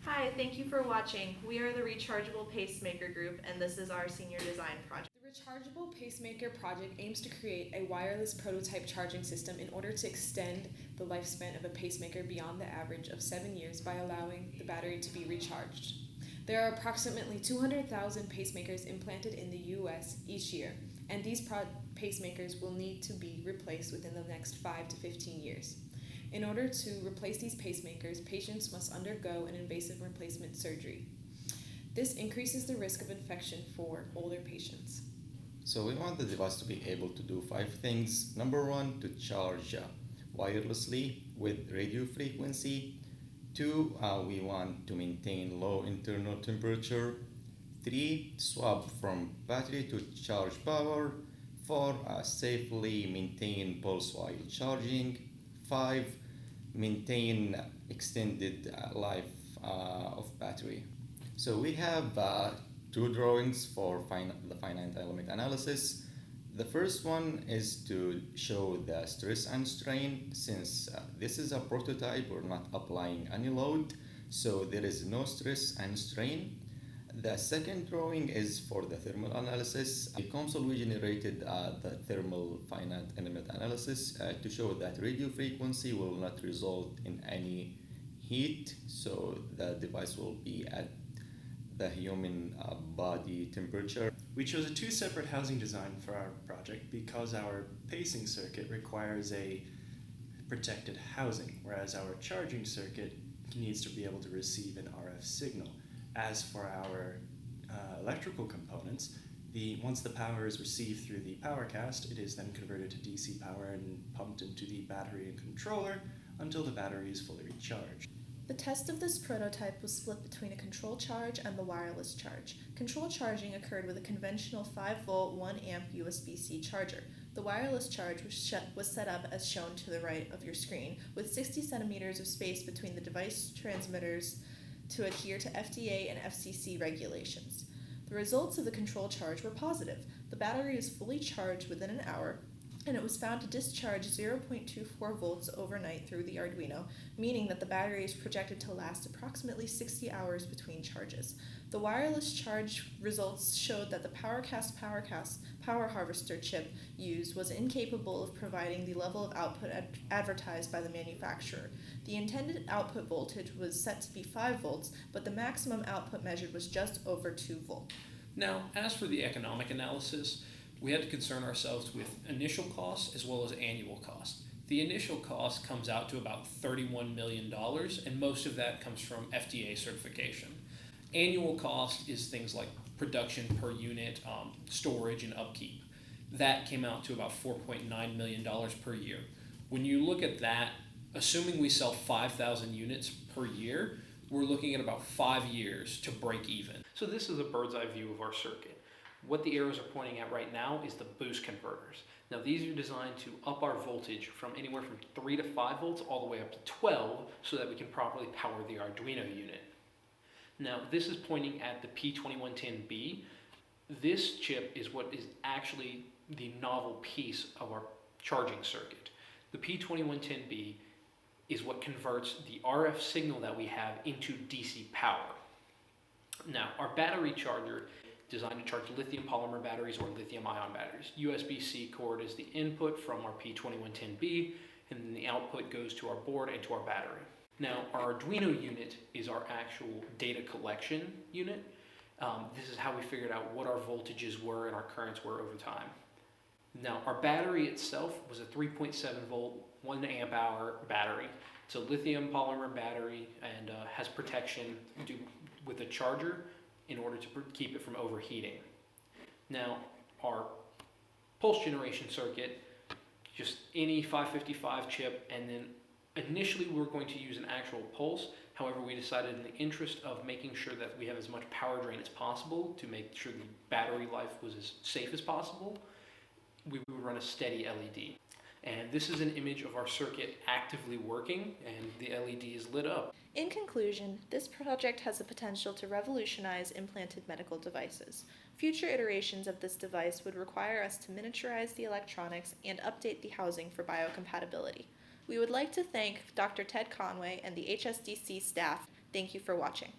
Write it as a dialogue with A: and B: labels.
A: Hi, thank you for watching. We are the Rechargeable Pacemaker group, and this is our senior design project.
B: The Rechargeable Pacemaker project aims to create a wireless prototype charging system in order to extend the lifespan of a pacemaker beyond the average of 7 years by allowing the battery to be recharged. There are approximately 200,000 pacemakers implanted in the US each year, and these pacemakers will need to be replaced within the next 5 to 15 years. In order to replace these pacemakers, patients must undergo an invasive replacement surgery. This increases the risk of infection for older patients.
C: So we want the device to be able to do five things. Number one, to charge wirelessly with radio frequency. Two, we want to maintain low internal temperature. Three, swap from battery to charge power. Four, safely maintain pulse while charging. Five, maintain extended life of battery. So we have two drawings for the finite element analysis. The first one is to show the stress and strain. Since this is a prototype, we're not applying any load, so there is no stress and strain. The second drawing is for the thermal analysis. In console, we generated the thermal finite element analysis to show that radio frequency will not result in any heat, so the device will be at the human body temperature.
D: We chose a two separate housing design for our project because our pacing circuit requires a protected housing, whereas our charging circuit needs to be able to receive an RF signal. As for our electrical components, once the power is received through the power cast, it is then converted to DC power and pumped into the battery and controller until the battery is fully recharged.
A: The test of this prototype was split between a control charge and the wireless charge. Control charging occurred with a conventional 5-volt, 1-amp USB-C charger. The wireless charge was set up as shown to the right of your screen, with 60 centimeters of space between the device transmitters to adhere to FDA and FCC regulations. The results of the control charge were positive. The battery was fully charged within an hour, and it was found to discharge 0.24 volts overnight through the Arduino, meaning that the battery is projected to last approximately 60 hours between charges. The wireless charge results showed that the power harvester chip used was incapable of providing the level of output advertised by the manufacturer. The intended output voltage was set to be 5 volts, but the maximum output measured was just over 2 volts.
E: Now, as for the economic analysis, we had to concern ourselves with initial costs as well as annual costs. The initial cost comes out to about $31 million, and most of that comes from FDA certification. Annual cost is things like production per unit, storage, and upkeep. That came out to about $4.9 million per year. When you look at that, assuming we sell 5,000 units per year, we're looking at about 5 years to break even. So this is a bird's eye view of our circuit. What the arrows are pointing at right now is the boost converters. Now these are designed to up our voltage from anywhere from 3 to 5 volts all the way up to 12 so that we can properly power the Arduino unit. Now this is pointing at the P2110B. This chip is what is actually the novel piece of our charging circuit. The P2110B is what converts the RF signal that we have into DC power. Now our battery charger designed to charge lithium polymer batteries or lithium ion batteries. USB-C cord is the input from our P2110B, and then the output goes to our board and to our battery. Now, our Arduino unit is our actual data collection unit. This is how we figured out what our voltages were and our currents were over time. Now, our battery itself was a 3.7 volt, 1 amp hour battery. It's a lithium polymer battery and has protection with a charger in order to keep it from overheating. Now, our pulse generation circuit, just any 555 chip, and then initially we were going to use an actual pulse. However, we decided in the interest of making sure that we have as much power drain as possible to make sure the battery life was as safe as possible, we would run a steady LED. And this is an image of our circuit actively working, and the LED is lit up.
A: In conclusion, this project has the potential to revolutionize implanted medical devices. Future iterations of this device would require us to miniaturize the electronics and update the housing for biocompatibility. We would like to thank Dr. Ted Conway and the HSDC staff Thank you for watching.